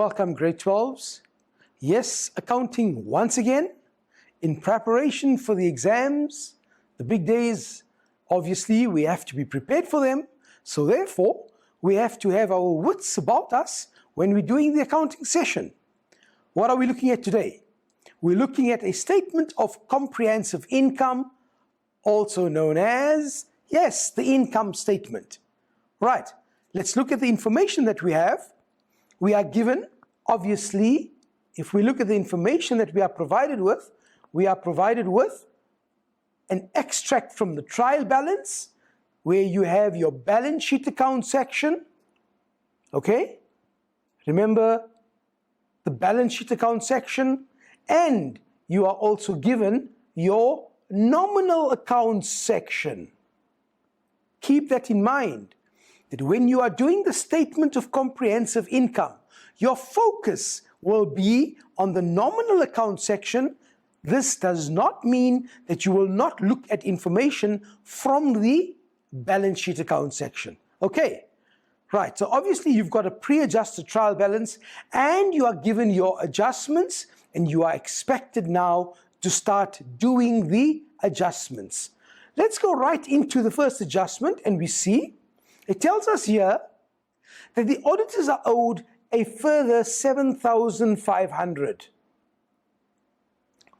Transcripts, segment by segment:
Welcome, grade 12s. Yes, accounting once again in preparation for the exams, the big days. Obviously, we have to be prepared for them. So therefore, we have to have our wits about us when we're doing the accounting session. What are we looking at today? We're looking at a statement of comprehensive income, also known as, yes, the income statement. Right, let's look at the information that we have. We are given, obviously, if we look at the information that we are provided with an extract from the trial balance, where you have your balance sheet account section. Okay? Remember the balance sheet account section, and you are also given your nominal accounts section. Keep that in mind, that when you are doing the statement of comprehensive income, your focus will be on the nominal account section. This does not mean that you will not look at information from the balance sheet account section. Okay, right, so obviously you've got a pre-adjusted trial balance and you are given your adjustments and you are expected now to start doing the adjustments. Let's go right into the first adjustment, and we see it tells us here that the auditors are owed a further 7,500.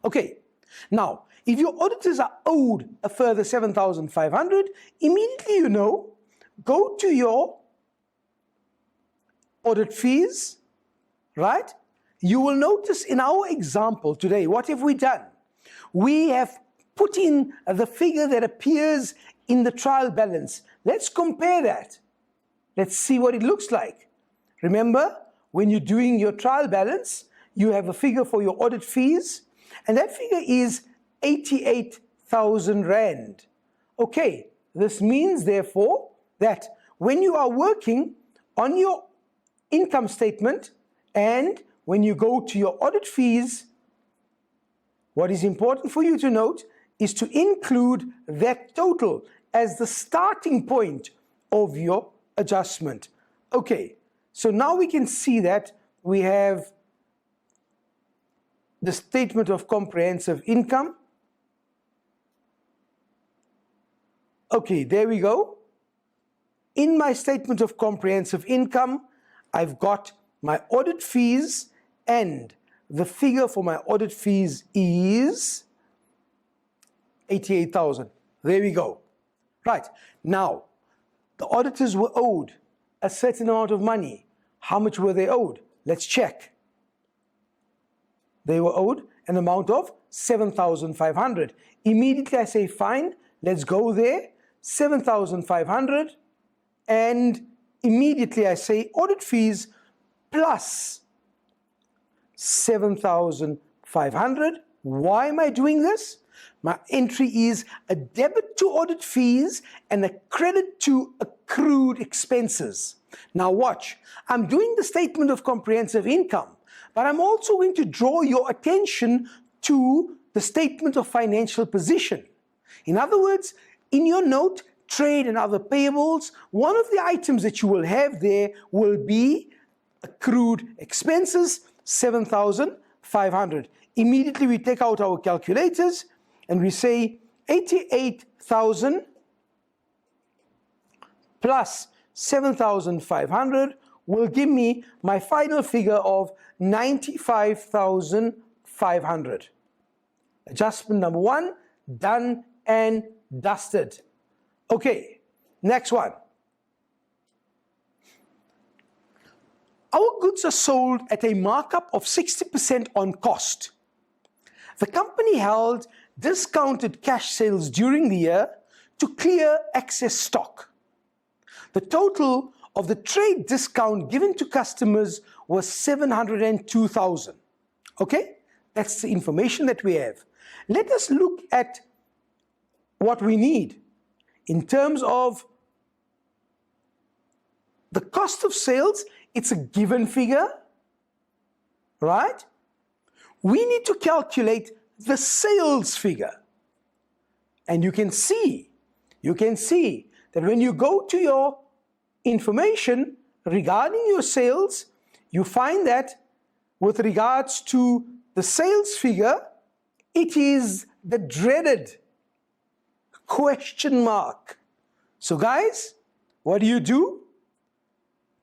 Okay, now if your auditors are owed a further 7,500, immediately you know, go to your audit fees, right? You will notice in our example today, what have we done? We have put in the figure that appears in the trial balance. Let's compare that. Let's see what it looks like. Remember, when you're doing your trial balance, you have a figure for your audit fees, and that figure is 88,000 Rand. Okay, this means therefore that when you are working on your income statement and when you go to your audit fees, what is important for you to note is to include that total as the starting point of your adjustment. Okay, so now we can see that we have the statement of comprehensive income. Okay, there we go. In my statement of comprehensive income, I've got my audit fees, and the figure for my audit fees is 88,000. There we go. Right, now, the auditors were owed a certain amount of money. How much were they owed? Let's check. They were owed an amount of 7,500. Immediately I say, fine, let's go there, 7,500, and immediately I say audit fees plus 7,500. Why am I doing this? My entry is a debit to audit fees and a credit to accrued expenses. Now watch, I'm doing the statement of comprehensive income, but I'm also going to draw your attention to the statement of financial position. In other words, in your note, trade and other payables, one of the items that you will have there will be accrued expenses, 7,500. Immediately we take out our calculators and we say 88,000 plus 7,500 will give me my final figure of 95,500. Adjustment number one, done and dusted. Okay, next one. Our goods are sold at a markup of 60% on cost. The company held discounted cash sales during the year to clear excess stock. The total of the trade discount given to customers was 702,000. Okay, that's the information that we have. Let us look at what we need in terms of the cost of sales. It's a given figure, right? We need to calculate the sales figure. And you can see that when you go to your information regarding your sales, you find that with regards to the sales figure, it is the dreaded question mark. So guys, what do?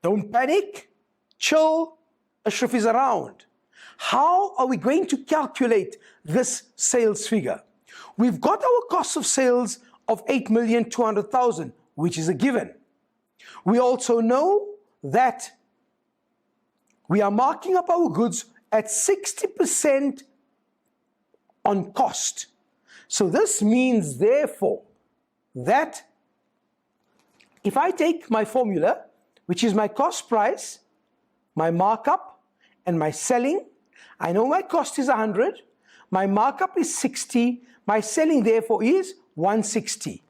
Don't panic, chill, Ashraf is around. How are we going to calculate this sales figure? We've got our cost of sales of 8,200,000, which is a given. We also know that we are marking up our goods at 60% on cost. So this means, therefore, that if I take my formula, which is my cost price, my markup, and my selling, I know my cost is 100, my markup is 60, my selling therefore is 160.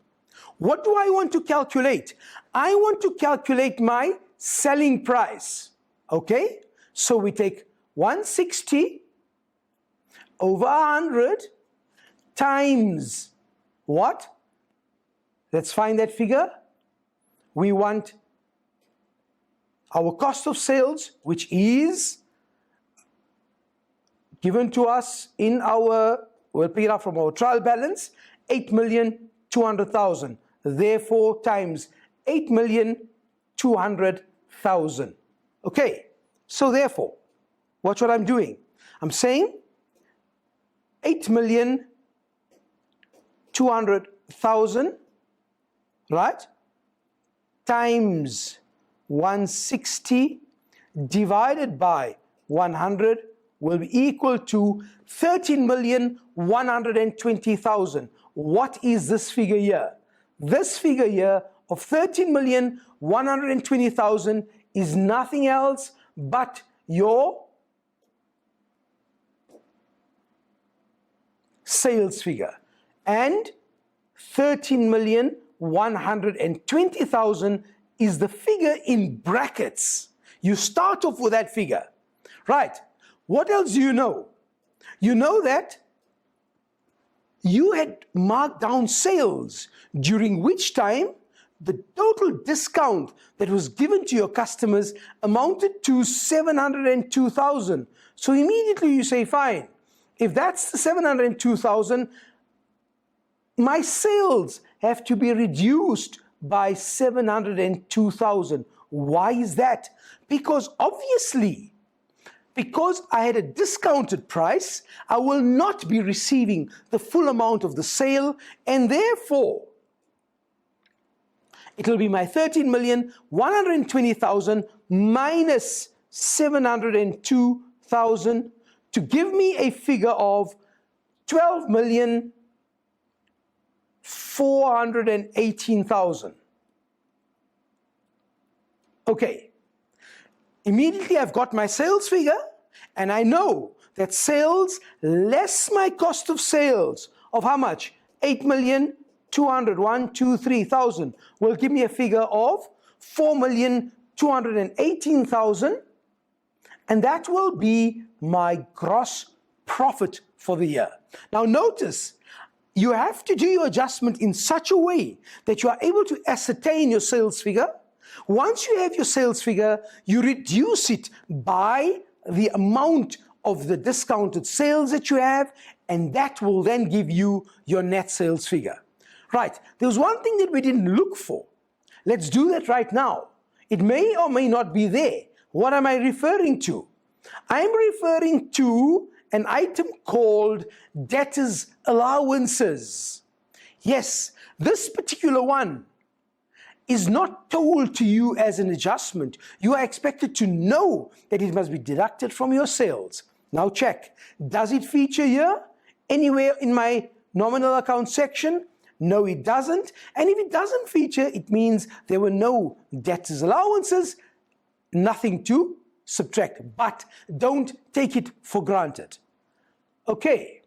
What do I want to calculate? I want to calculate my selling price. Okay? So we take 160 over 100 times what? Let's find that figure. We want our cost of sales, which is given to us in our, we'll pick it up from our trial balance, 8,200,000. Therefore, times 8,200,000. Okay, so therefore, watch what I'm doing. I'm saying 8,200,000, right, times 160 divided by 100 will be equal to 13,120,000. What is this figure here? This figure here of 13,120,000 is nothing else but your sales figure. And 13,120,000 is the figure in brackets. You start off with that figure. Right. What else do you know? You know that you had marked down sales, during which time the total discount that was given to your customers amounted to 702,000. So immediately you say, fine, if that's the 702,000, my sales have to be reduced by 702,000. Why is that? Because obviously, because I had a discounted price, I will not be receiving the full amount of the sale, and therefore, it will be my 13,120,000 minus 702,000 to give me a figure of 12,418,000. Okay. Immediately I've got my sales figure, and I know that sales less my cost of sales of how much? 8,200,123,000 will give me a figure of 4,218,000, and that will be my gross profit for the year. Now notice, you have to do your adjustment in such a way that you are able to ascertain your sales figure. Once you have your sales figure, you reduce it by the amount of the discounted sales that you have, and that will then give you your net sales figure. Right, there was one thing that we didn't look for. Let's do that right now. It may or may not be there. What am I referring to? I'm referring to an item called debtors' allowances. Yes, this particular one is not told to you as an adjustment. You are expected to know that it must be deducted from your sales. Now check, does it feature here anywhere in my nominal account section? No, it doesn't. And if it doesn't feature, it means there were no debtors' allowances, nothing to subtract. But don't take it for granted. Okay.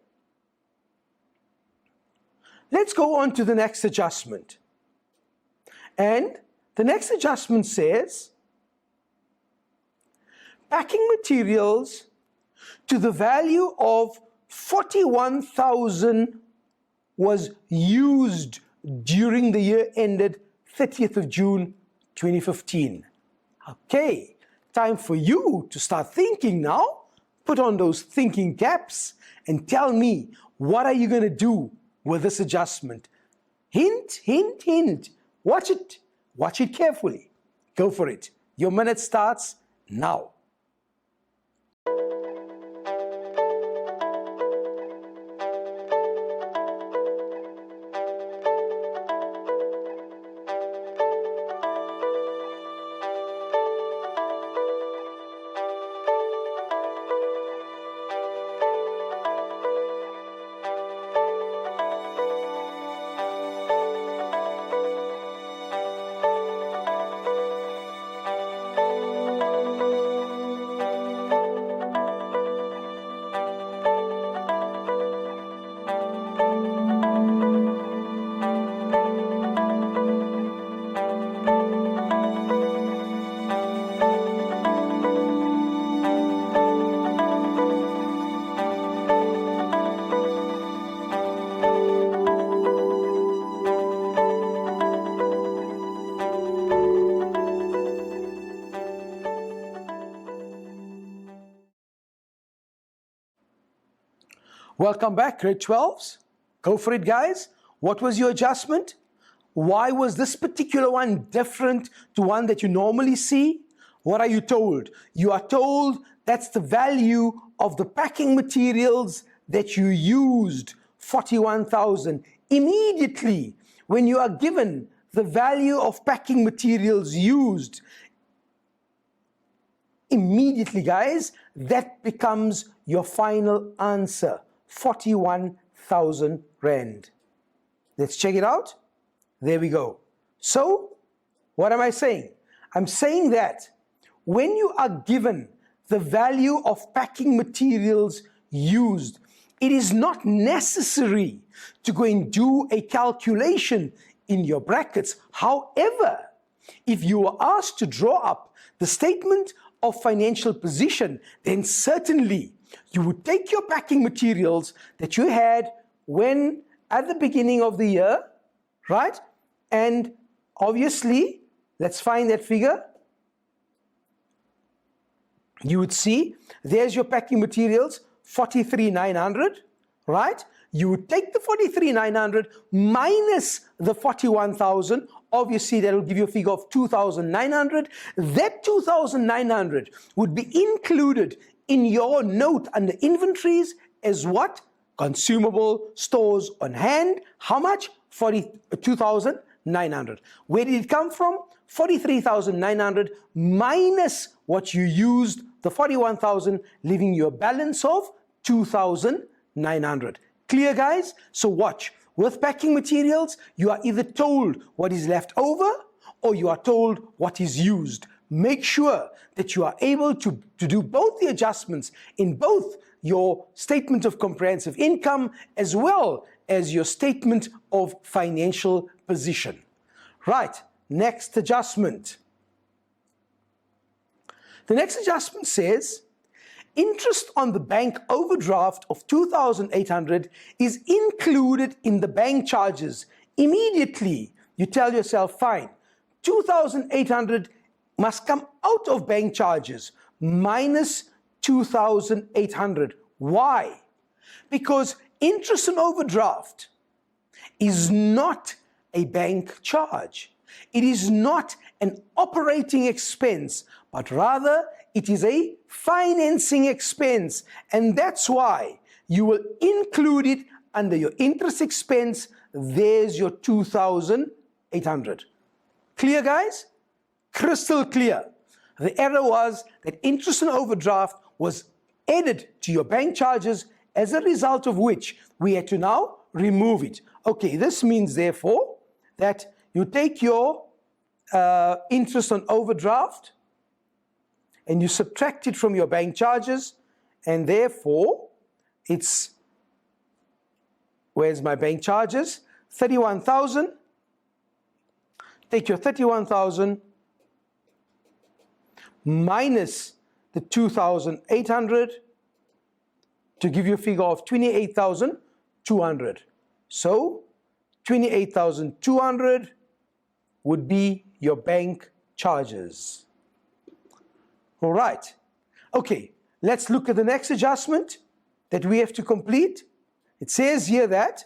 Let's go on to the next adjustment. And the next adjustment says, packing materials to the value of 41,000 was used during the year ended 30th of June 2015. Okay, time for you to start thinking now. Put on those thinking caps and tell me, what are you going to do with this adjustment? Hint, hint, hint. Watch it. Watch it carefully. Go for it. Your minute starts now. Welcome back, grade 12s. Go for it, guys. What was your adjustment? Why was this particular one different to one that you normally see? What are you told? You are told that's the value of the packing materials that you used, 41,000. Immediately, when you are given the value of packing materials used, immediately, guys, that becomes your final answer. 41,000 Rand. Let's check it out. There we go. So, what am I saying? I'm saying that when you are given the value of packing materials used, it is not necessary to go and do a calculation in your brackets. However, if you are asked to draw up the statement of financial position, then certainly you would take your packing materials that you had when at the beginning of the year, right? And obviously, let's find that figure. You would see there's your packing materials, 43,900, right? You would take the 43,900 minus the 41,000. Obviously, that will give you a figure of 2,900. That 2,900 would be included in your note under inventories as what? Consumable stores on hand. How much? 42,900. Where did it come from? 43,900 minus what you used, the 41,000, leaving you a balance of 2,900. Clear, guys? So watch. With packing materials, you are either told what is left over or you are told what is used. Make sure that you are able to do both the adjustments in both your statement of comprehensive income as well as your statement of financial position. Right, next adjustment. The next adjustment says, interest on the bank overdraft of 2,800 is included in the bank charges. Immediately, you tell yourself, fine, 2,800 must come out of bank charges minus 2,800. Why? Because interest on overdraft is not a bank charge. It is not an operating expense, but rather it is a financing expense. And that's why you will include it under your interest expense. There's your 2,800. Clear, guys? Crystal clear. The error was that interest on overdraft was added to your bank charges, as a result of which we had to now remove it. Okay, this means therefore that you take your interest on overdraft and you subtract it from your bank charges, and therefore it's, where's my bank charges? 31,000. Take your 31,000 minus the 2,800 to give you a figure of 28,200. So 28,200 would be your bank charges. All right. Okay, let's look at the next adjustment that we have to complete. It says here that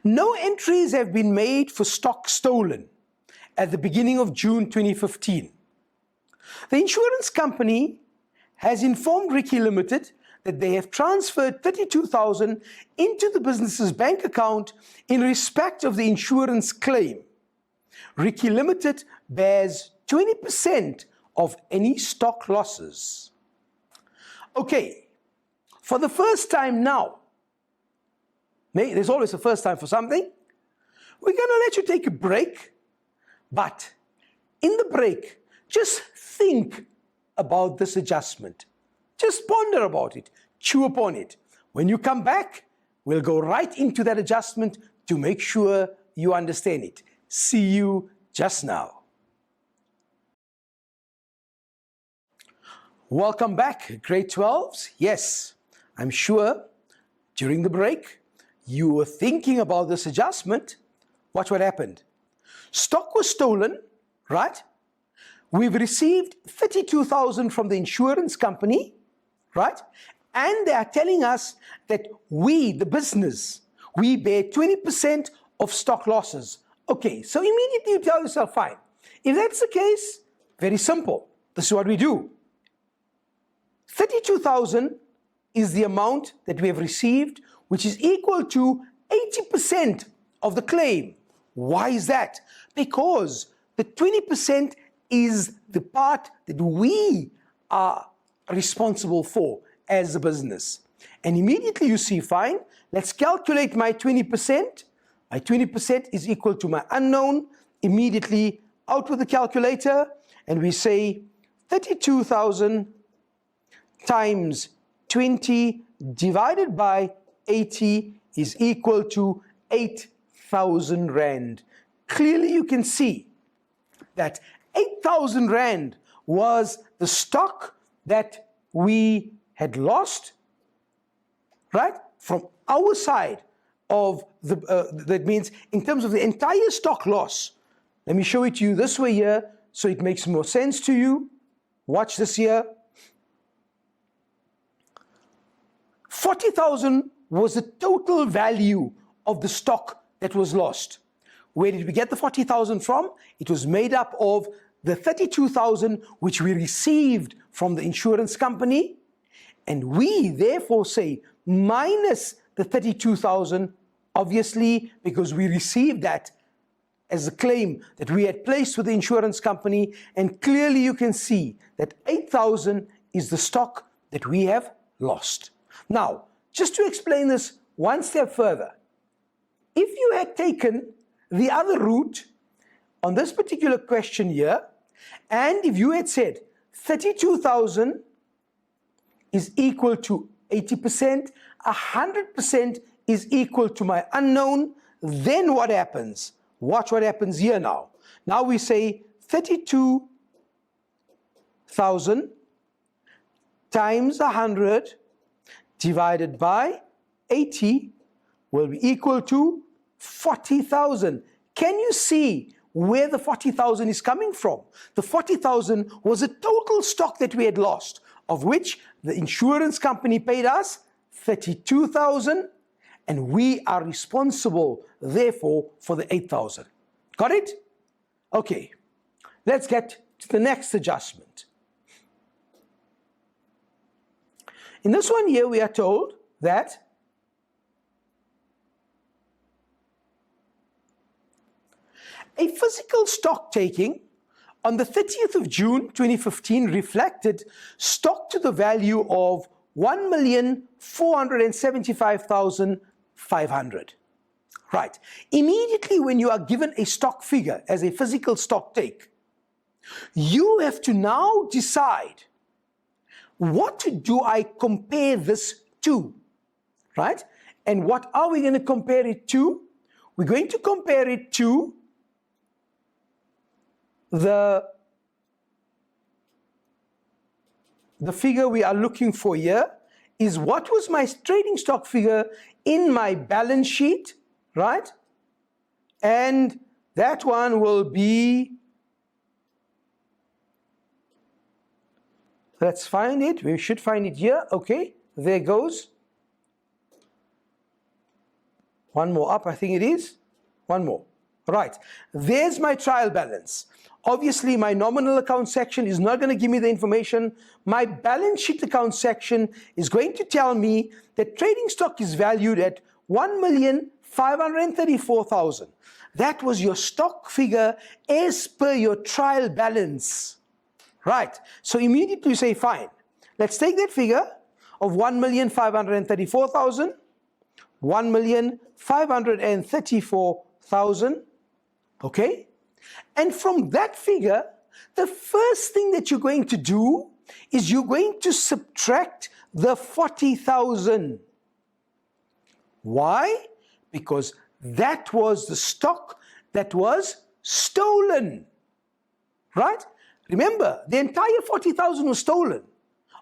no entries have been made for stock stolen at the beginning of June 2015. The insurance company has informed Ricky Limited that they have transferred 32,000 into the business's bank account in respect of the insurance claim. Ricky Limited bears 20% of any stock losses. Okay, for the first time now, there's always a first time for something, we're going to let you take a break, but in the break, just think about this adjustment. Just ponder about it, chew upon it. When you come back, we'll go right into that adjustment to make sure you understand it. See you just now. Welcome back, grade 12s. Yes, I'm sure during the break you were thinking about this adjustment. Watch what happened. Stock was stolen, right? We've received 32,000 from the insurance company, right? And they are telling us that we, the business, we bear 20% of stock losses. Okay, so immediately you tell yourself, fine. If that's the case, very simple. This is what we do. 32,000 is the amount that we have received, which is equal to 80% of the claim. Why is that? Because the 20% is the part that we are responsible for as a business. And immediately you see, fine, let's calculate my 20%. My 20% is equal to my unknown. Immediately out with the calculator, and we say 32,000 times 20 divided by 80 is equal to 8,000 Rand. Clearly you can see that 8,000 Rand was the stock that we had lost, right? From our side of the, that means in terms of the entire stock loss. Let me show it to you this way here so it makes more sense to you. Watch this here. 40,000 was the total value of the stock that was lost. Where did we get the 40,000 from? It was made up of the 32,000 which we received from the insurance company, and we therefore say minus the 32,000, obviously because we received that as a claim that we had placed with the insurance company, and clearly you can see that 8,000 is the stock that we have lost. Now, just to explain this one step further, if you had taken the other route on this particular question here, and if you had said 32,000 is equal to 80%, 100% is equal to my unknown, then what happens? Watch what happens here now. Now we say 32,000 times 100 divided by 80 will be equal to 40,000. Can you see where the 40,000 is coming from? The 40,000 was a total stock that we had lost, of which the insurance company paid us 32,000, and we are responsible, therefore, for the 8,000. Got it? Okay, let's get to the next adjustment. In this one here, we are told that a physical stock taking on the 30th of June 2015 reflected stock to the value of 1,475,500. Right. Immediately when you are given a stock figure as a physical stock take, you have to now decide, what do I compare this to? Right? And what are we going to compare it to? We're going to compare it to the figure we are looking for here is what was my trading stock figure in my balance sheet, right? And that one will be Let's find it. We should find it here. Okay, there goes. One more up, I think it is. One more. Right, there's my trial balance. Obviously, my nominal account section is not going to give me the information. My balance sheet account section is going to tell me that trading stock is valued at 1,534,000. That was your stock figure as per your trial balance. Right, so immediately you say, fine, let's take that figure of 1,534,000, 1,534,000, okay? And from that figure, the first thing that you're going to do is you're going to subtract the 40,000. Why? Because that was the stock that was stolen, right? Remember, the entire 40,000 was stolen.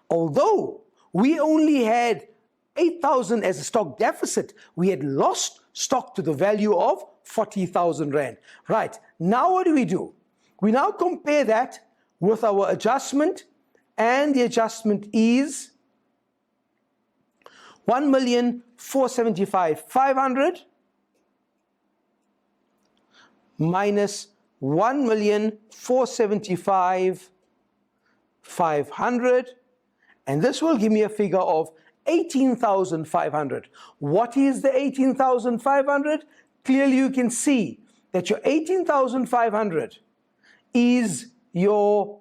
Although we only had 8,000 as a stock deficit, we had lost stock to the value of 40,000 Rand. Right, now what do? We now compare that with our adjustment, and the adjustment is 1,475,500 minus 1,475,500, and this will give me a figure of 18,500. What is the 18,500? Clearly you can see that your 18,500 is your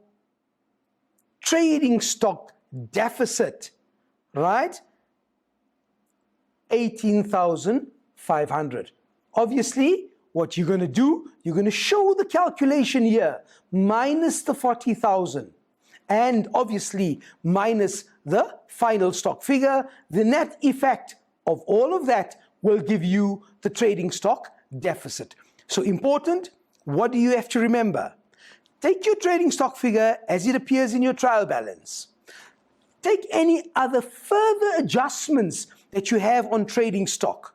trading stock deficit, right? 18,500. Obviously, what you're going to do, you're going to show the calculation here, minus the 40,000, and obviously minus the final stock figure. The net effect of all of that will give you the trading stock deficit. So important, what do you have to remember? Take your trading stock figure as it appears in your trial balance. Take any other further adjustments that you have on trading stock,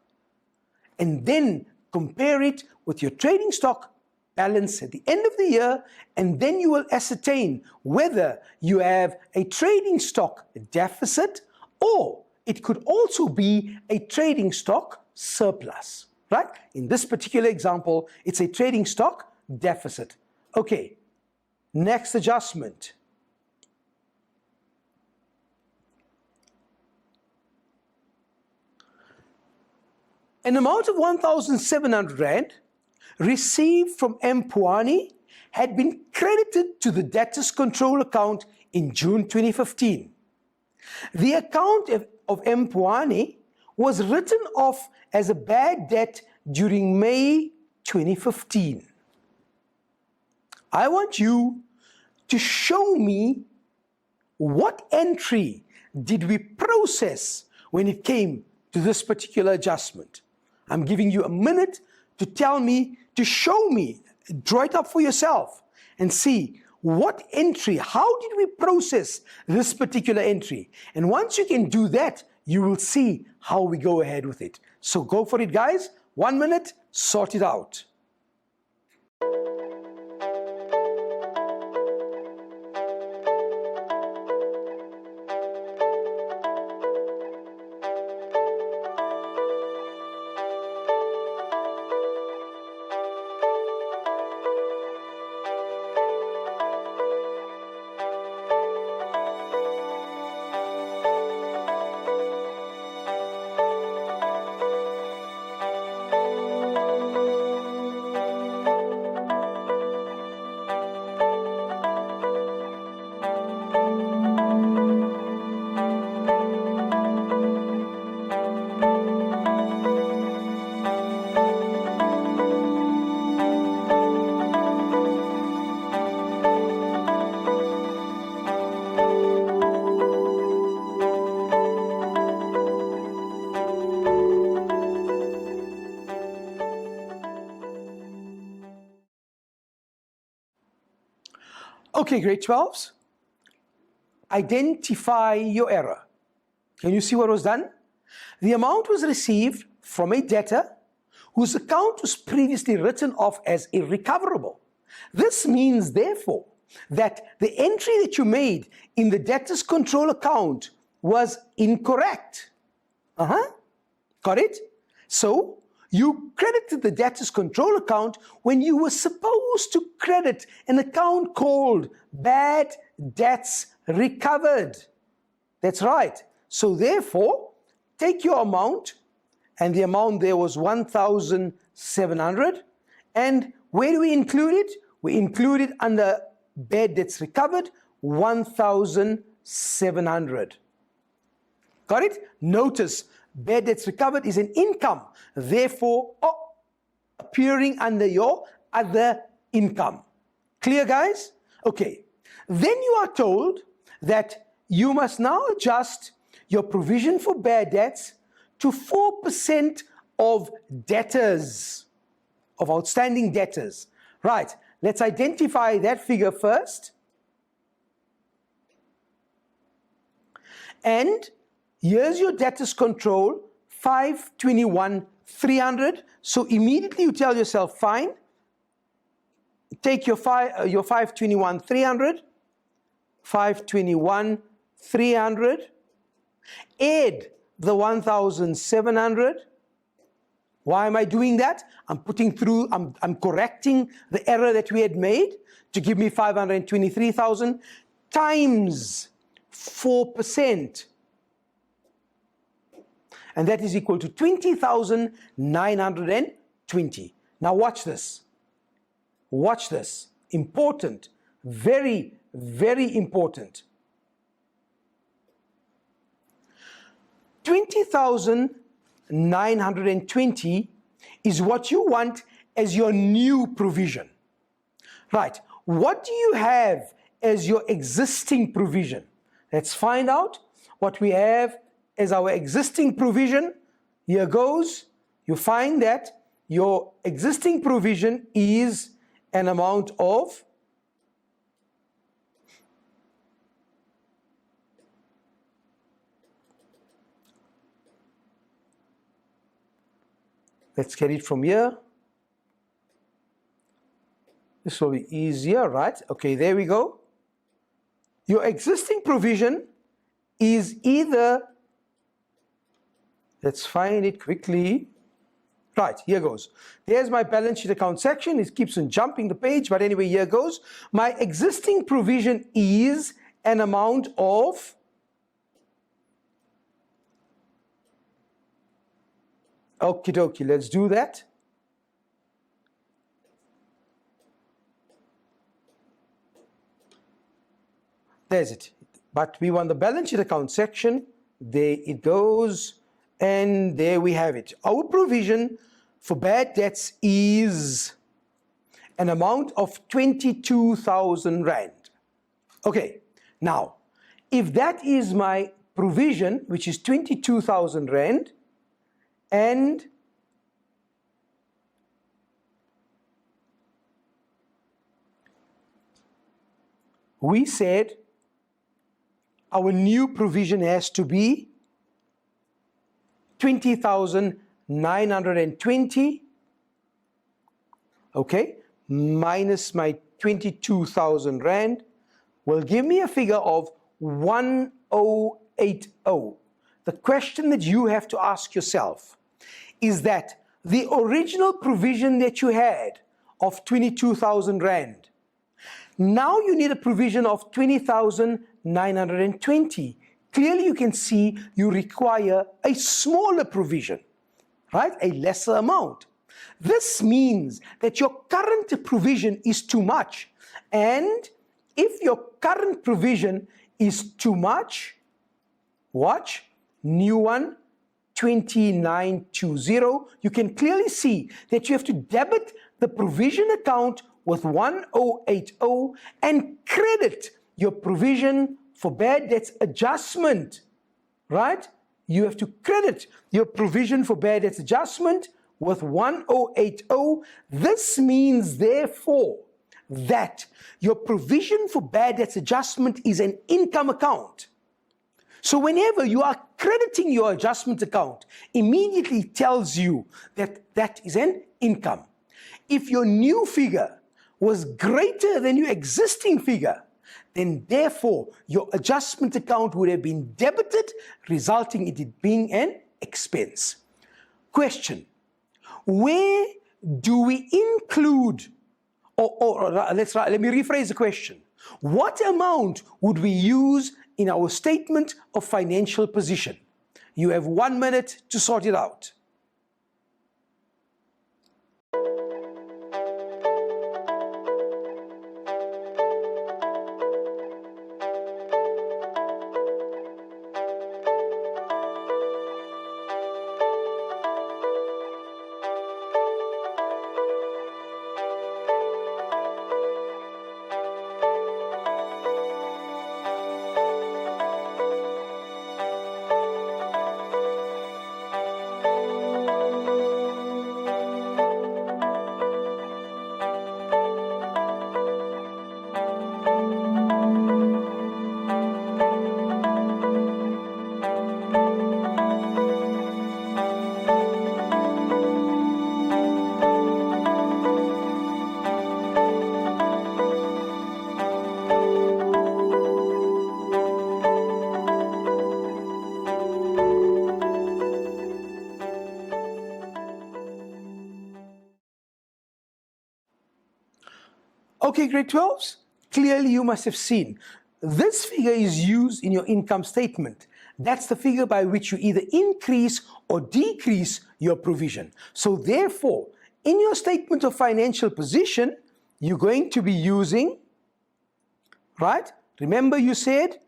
and then compare it with your trading stock balance at the end of the year, and then you will ascertain whether you have a trading stock deficit, or it could also be a trading stock surplus, right? In this particular example, it's a trading stock deficit. Okay, next adjustment. An amount of 1,700 Rand received from Mpwani had been credited to the debtors control account in June 2015. The account of Mpwani was written off as a bad debt during May 2015. I want you to show me what entry did we process when it came to this particular adjustment. I'm giving you a minute to tell me, to show me, draw it up for yourself and see what entry, how did we process this particular entry? And once you can do that, you will see how we go ahead with it. So go for it, guys. 1 minute, sort it out. Okay, grade 12s, identify your error. Can you see what was done? The amount was received from a debtor whose account was previously written off as irrecoverable. This means, therefore, that the entry that you made in the debtors control account was incorrect. Got it? So you credited the debtors control account when you were supposed to credit an account called bad debts recovered. That's right. So therefore, take your amount, and the amount there was 1,700. And where do we include it? We include it under bad debts recovered, 1,700. Got it? Notice, bad debts recovered is an income, therefore appearing under your other income. Clear, guys? Okay. Then you are told that you must now adjust your provision for bad debts to 4% of debtors, of outstanding debtors. Right, let's identify that figure first. And here's your debtors control, 521,300. So immediately you tell yourself, fine, take your 521,300, 521,300, add the 1,700. Why am I doing that? I'm correcting the error that we had made to give me 523,000 times 4%. And that is equal to 20,920. Now watch this. Watch this. Important. Very, very important. 20,920 is what you want as your new provision. Right. What do you have as your existing provision? Let's find out what we have as our existing provision. Here goes. You find that your existing provision is an amount of let's get it from here. This will be easier, right? Okay, there we go. Your existing provision is either, let's find it quickly. Right, here goes. There's my balance sheet account section. It keeps on jumping the page, but anyway, here goes. My existing provision is an amount of okie dokie, let's do that. There's it. But we want the balance sheet account section. There it goes. And there we have it. Our provision for bad debts is an amount of 22,000 Rand. Okay. Now, if that is my provision, which is 22,000 Rand, and we said our new provision has to be 20,920, okay, minus my 22,000 Rand will give me a figure of 1080. The question that you have to ask yourself is that the original provision that you had of 22,000 Rand, now you need a provision of 20,920. Clearly you can see you require a smaller provision, right? A lesser amount. This means that your current provision is too much. And if your current provision is too much, watch, new one, 2920, you can clearly see that you have to debit the provision account with 1080 and credit your provision for bad debts adjustment, right? You have to credit your provision for bad debts adjustment with 1080. This means, therefore, that your provision for bad debts adjustment is an income account. So whenever you are crediting your adjustment account, immediately tells you that that is an income. If your new figure was greater than your existing figure, then therefore your adjustment account would have been debited, resulting in it being an expense. Question: where do we include, let me rephrase the question. What amount would we use in our statement of financial position? You have 1 minute to sort it out. Okay, grade 12s, clearly you must have seen this figure is used in your income statement. That's the figure by which you either increase or decrease your provision. So therefore, in your statement of financial position, you're going to be using, right? Remember you said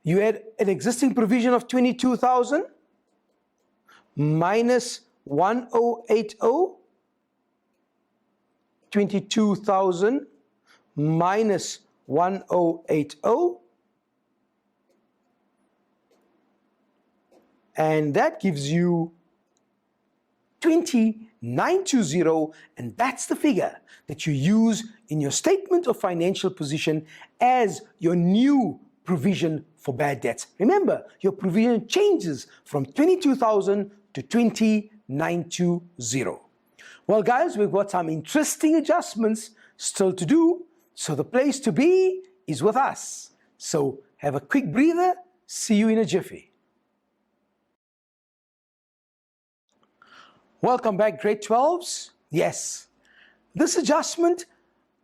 you had an existing provision of 22,000 minus 1080. 22,000 minus 1080, and that gives you 2920, and that's the figure that you use in your statement of financial position as your new provision for bad debts. Remember, your provision changes from 22,000 to 2920. Well, guys, we've got some interesting adjustments still to do, so the place to be is with us. So have a quick breather. See you in a jiffy. Welcome back, grade 12s. Yes, this adjustment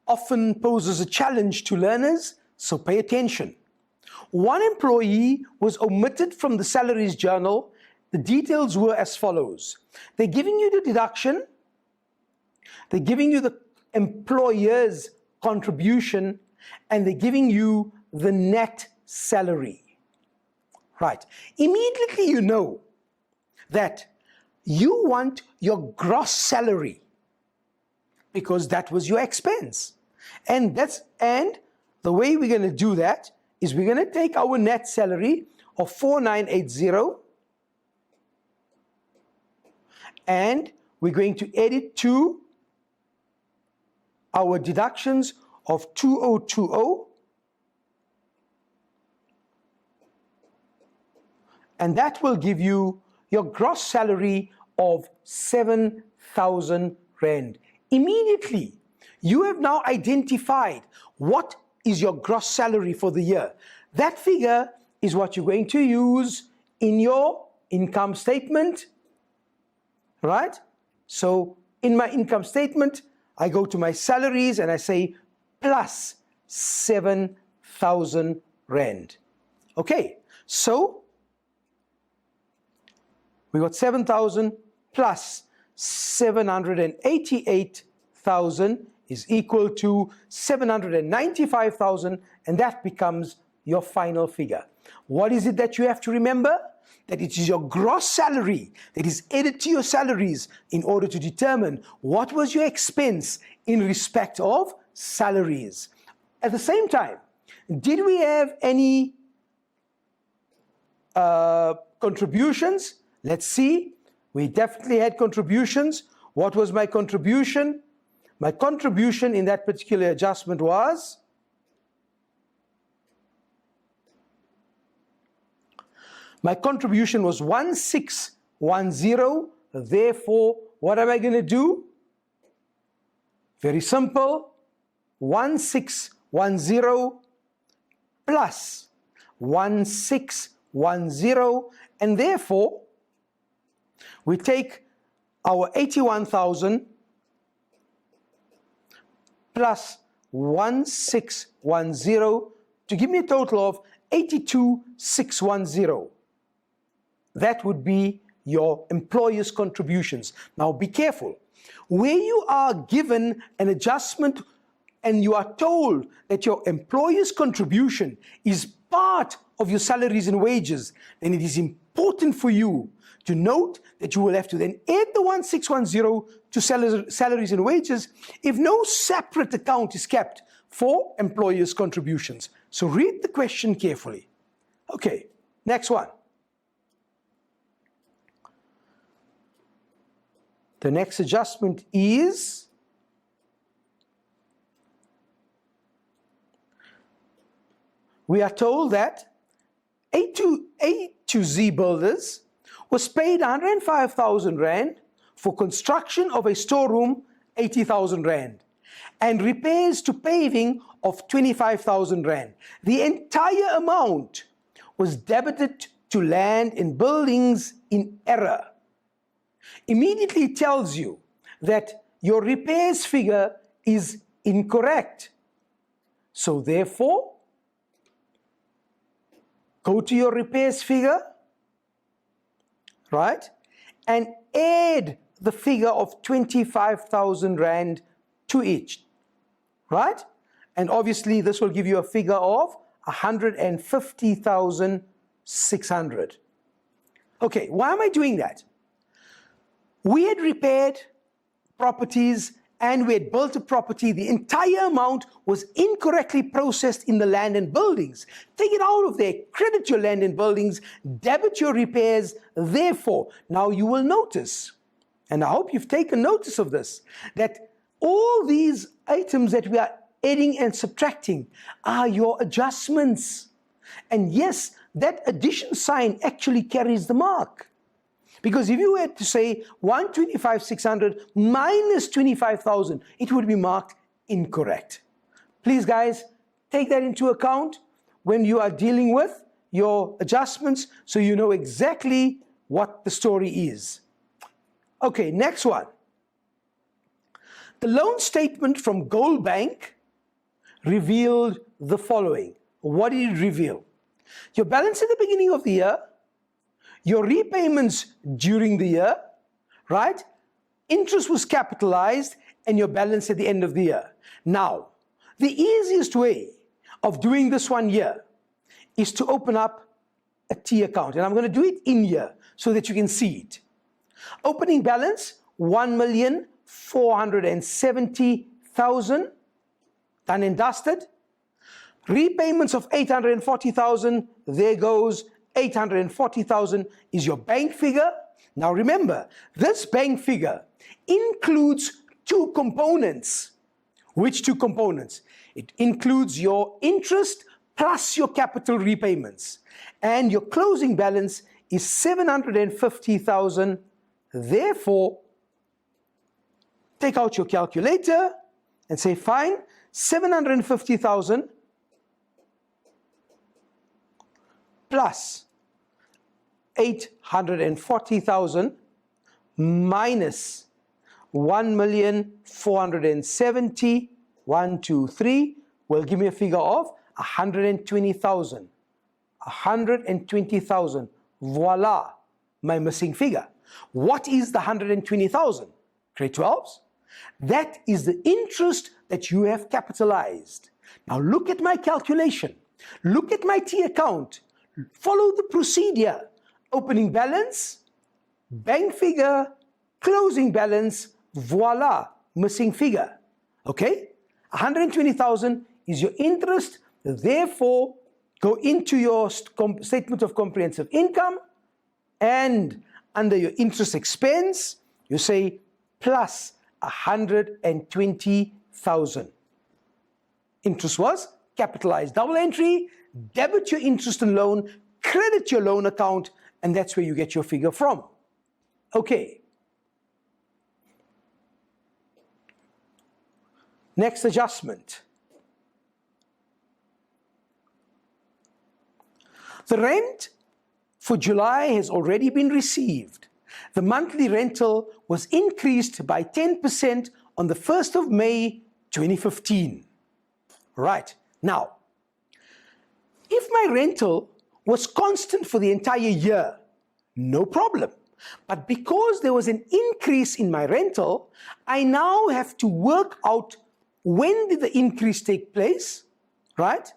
often poses a challenge to learners, so pay attention. One employee was omitted from the salaries journal. The details were as follows. They're giving you the deduction. They're giving you the employer's contribution, and they're giving you the net salary. Right. Immediately you know that you want your gross salary because that was your expense. And the way we're going to do that is we're going to take our net salary of 4980 and we're going to add it to our deductions of 2020, and that will give you your gross salary of 7,000 Rand. Immediately, you have now identified what is your gross salary for the year. That figure is what you're going to use in your income statement, right? So in my income statement, I go to my salaries and I say plus 7,000 Rand. Okay, so we got 7,000 plus 788,000 is equal to 795,000, and that becomes your final figure. What is it that you have to remember? That it is your gross salary that is added to your salaries in order to determine what was your expense in respect of salaries. At the same time, did we have any contributions? Let's see. We definitely had contributions. What was my contribution? My contribution in that particular adjustment was my contribution was 1610. Therefore, what am I going to do? Very simple. 1610 plus 1610, and therefore we take our 81,000 plus 1610 to give me a total of 82,610. That would be your employer's contributions. Now be careful. Where you are given an adjustment and you are told that your employer's contribution is part of your salaries and wages, then it is important for you to note that you will have to then add the 1610 to salaries and wages if no separate account is kept for employer's contributions. So read the question carefully. Okay, next one. The next adjustment is we are told that A to Z Builders was paid 105,000 Rand for construction of a storeroom, 80,000 Rand, and repairs to paving of 25,000 Rand. The entire amount was debited to land and buildings in error. Immediately it tells you that your repairs figure is incorrect. So therefore, go to your repairs figure, right, and add the figure of 25,000 Rand to each, right? And obviously this will give you a figure of 150,600. Okay, why am I doing that? We had repaired properties and we had built a property. The entire amount was incorrectly processed in the land and buildings. Take it out of there, credit your land and buildings, debit your repairs. Therefore, now you will notice, and I hope you've taken notice of this, that all these items that we are adding and subtracting are your adjustments. And yes, that addition sign actually carries the mark. Because if you had to say 125,600 minus 25,000, it would be marked incorrect. Please guys, take that into account when you are dealing with your adjustments so you know exactly what the story is. Okay, next one. The loan statement from Gold Bank revealed the following. What did it reveal? Your balance at the beginning of the year, your repayments during the year, right? Interest was capitalized and your balance at the end of the year. Now, the easiest way of doing this one here is to open up a T account. And I'm going to do it in here so that you can see it. Opening balance, 1,470,000, done and dusted. Repayments of 840,000, there goes 840,000 is your bank figure. Now remember, this bank figure includes two components. Which two components? It includes your interest plus your capital repayments. And your closing balance is 750,000. Therefore, take out your calculator and say, fine, 750,000 plus 840,000 minus 1,470,000, 1, 2, 3, will give me a figure of 120,000. 120,000. Voila, my missing figure. What is the 120,000? Grade 12s? That is the interest that you have capitalized. Now look at my calculation. Look at my T account. Follow the procedure. Opening balance, bank figure, closing balance, voila, missing figure. Okay? 120,000 is your interest. Therefore, go into your statement of comprehensive income and under your interest expense, you say plus 120,000. Interest was capitalized. Double entry, debit your interest and loan, credit your loan account, and that's where you get your figure from. Okay. Next adjustment. The rent for July has already been received. The monthly rental was increased by 10% on the 1st of May 2015. Right, now, if my rental was constant for the entire year, no problem. But because there was an increase in my rental, I now have to work out when did the increase take place, right?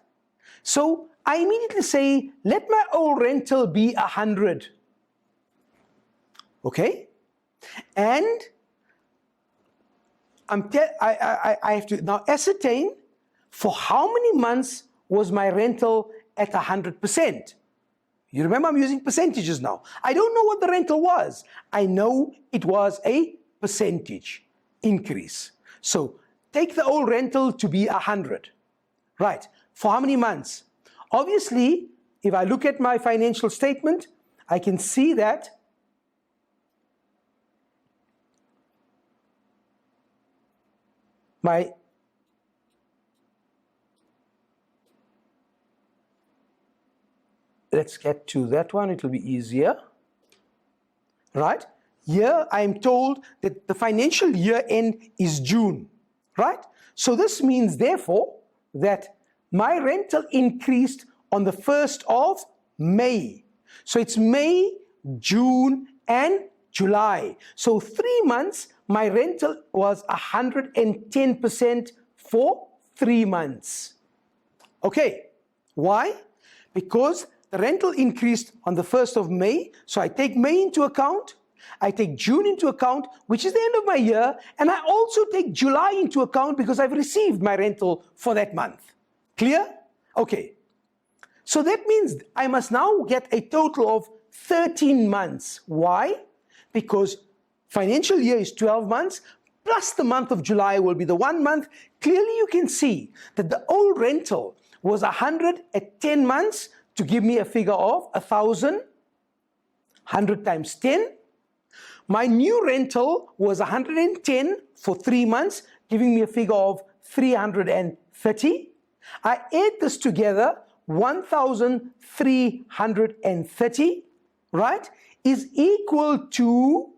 So I immediately say, let my old rental be 100. Okay? And I have to now ascertain for how many months was my rental at 100%. You remember I'm using percentages now. I don't know what the rental was. I know it was a percentage increase. So take the old rental to be 100. Right. For how many months? Obviously, if I look at my financial statement, I can see that let's get to that one, it will be easier. Right? Here I am told that the financial year end is June. Right? So this means therefore that my rental increased on the 1st of May. So it's May, June, and July. So 3 months, my rental was 110% for 3 months. Okay, why? Because the rental increased on the 1st of May, so I take May into account, I take June into account, which is the end of my year, and I also take July into account because I've received my rental for that month. Clear? Okay. So that means I must now get a total of 13 months. Why? Because financial year is 12 months, plus the month of July will be the 1 month. Clearly you can see that the old rental was 100 at 10 months to give me a figure of 1,000, 100 times 10. My new rental was 110 for 3 months, giving me a figure of 330. I add this together, 1,330, right, is equal to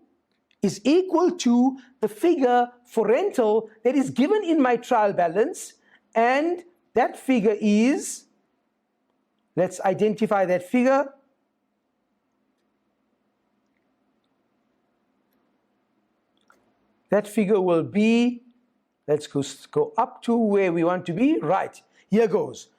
the figure for rental that is given in my trial balance, and that figure is, let's identify that figure. That figure will be, let's go up to where we want to be. Right, here goes.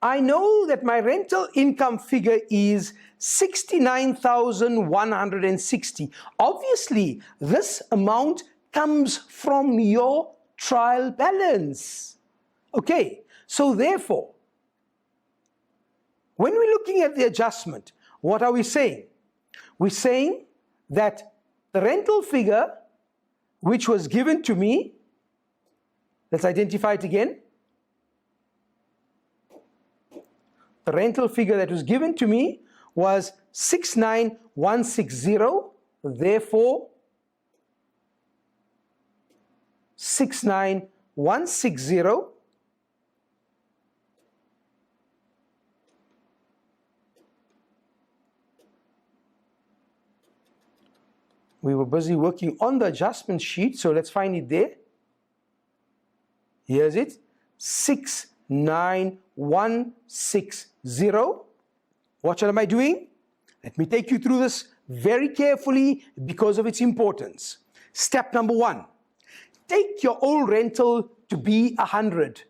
I know that my rental income figure is 69,160. Obviously, this amount comes from your trial balance. Okay, so therefore, when we're looking at the adjustment, what are we saying? We're saying that the rental figure which was given to me, let's identify it again. The rental figure that was given to me was 69,160, therefore 69,160 we were busy working on the adjustment sheet, so let's find it there. Here's it, 69,160. What am I doing? Let me take you through this very carefully because of its importance. Step number 1, take your old rental to be 100.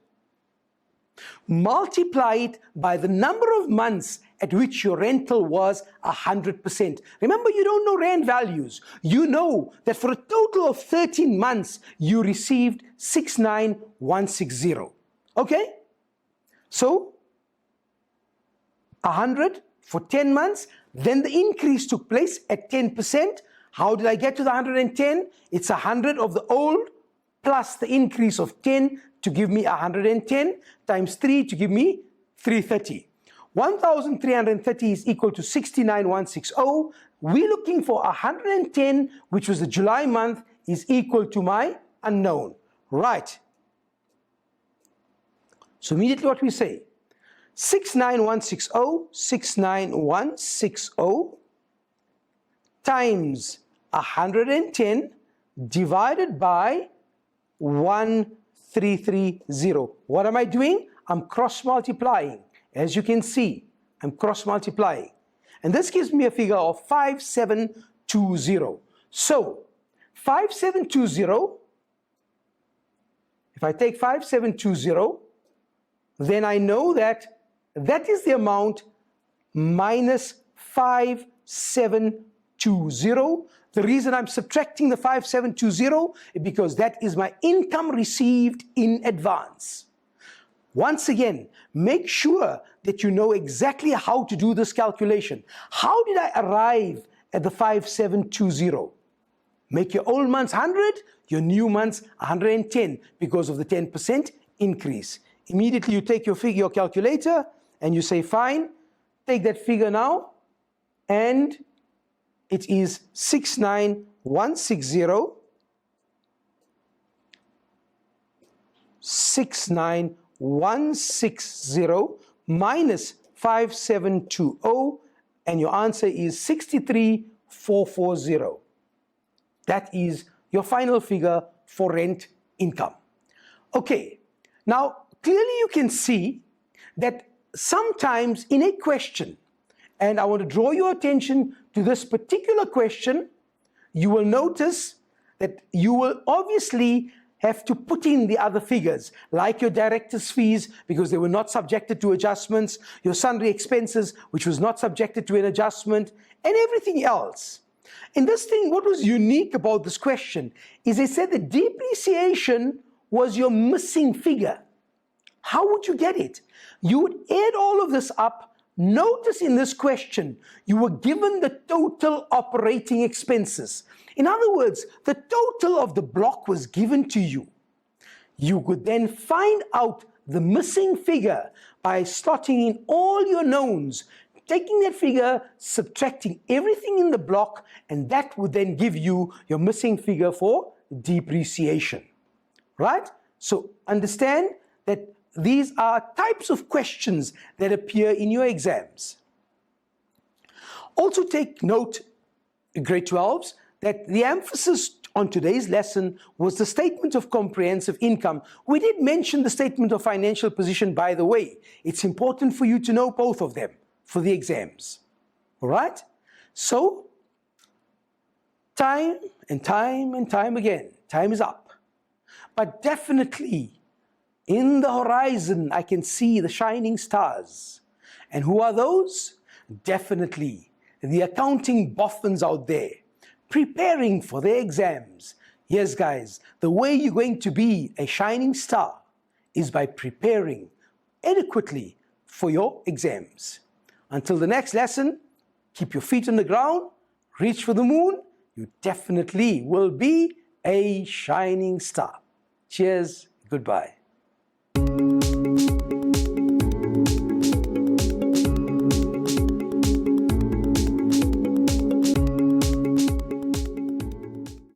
Multiply it by the number of months at which your rental was 100%. Remember, you don't know rand values. You know that for a total of 13 months, you received 69,160. Okay? So, 100 for 10 months, then the increase took place at 10%. How did I get to the 110? It's 100 of the old plus the increase of 10 to give me 110 times 3 to give me 330. 1,330 is equal to 69,160. We're looking for 110, which was the July month, is equal to my unknown. Right. So immediately what we say, 69160 times 110 divided by 1330. What am I doing? I'm cross multiplying. As you can see, I'm cross multiplying. And this gives me a figure of 5720. So 5720, if I take 5720, then I know that that is the amount minus 5720. The reason I'm subtracting the 5720 is because that is my income received in advance. Once again, make sure that you know exactly how to do this calculation. How did I arrive at the 5720? Make your old months 100, your new months 110 because of the 10% increase. Immediately you take your calculator and you say, fine, take that figure now, and it is 69160 minus 5720, and your answer is 63440. That is your final figure for rent income. Okay, now clearly you can see that sometimes in a question, and I want to draw your attention to this particular question, you will notice that you will obviously have to put in the other figures, like your director's fees, because they were not subjected to adjustments, your sundry expenses, which was not subjected to an adjustment, and everything else. In this thing, what was unique about this question is they said that depreciation was your missing figure. How would you get it? You would add all of this up. Notice in this question, you were given the total operating expenses. In other words, the total of the block was given to you. You could then find out the missing figure by slotting in all your knowns, taking that figure, subtracting everything in the block, and that would then give you your missing figure for depreciation. Right? So understand that these are types of questions that appear in your exams. Also take note, grade 12s, that the emphasis on today's lesson was the statement of comprehensive income. We did mention the statement of financial position, by the way. It's important for you to know both of them for the exams. All right? So, time and time and time again, time is up. But definitely, in the horizon, I can see the shining stars. And who are those? Definitely the accounting boffins out there, preparing for their exams. Yes, guys, the way you're going to be a shining star is by preparing adequately for your exams. Until the next lesson, keep your feet on the ground, reach for the moon. You definitely will be a shining star. Cheers, goodbye.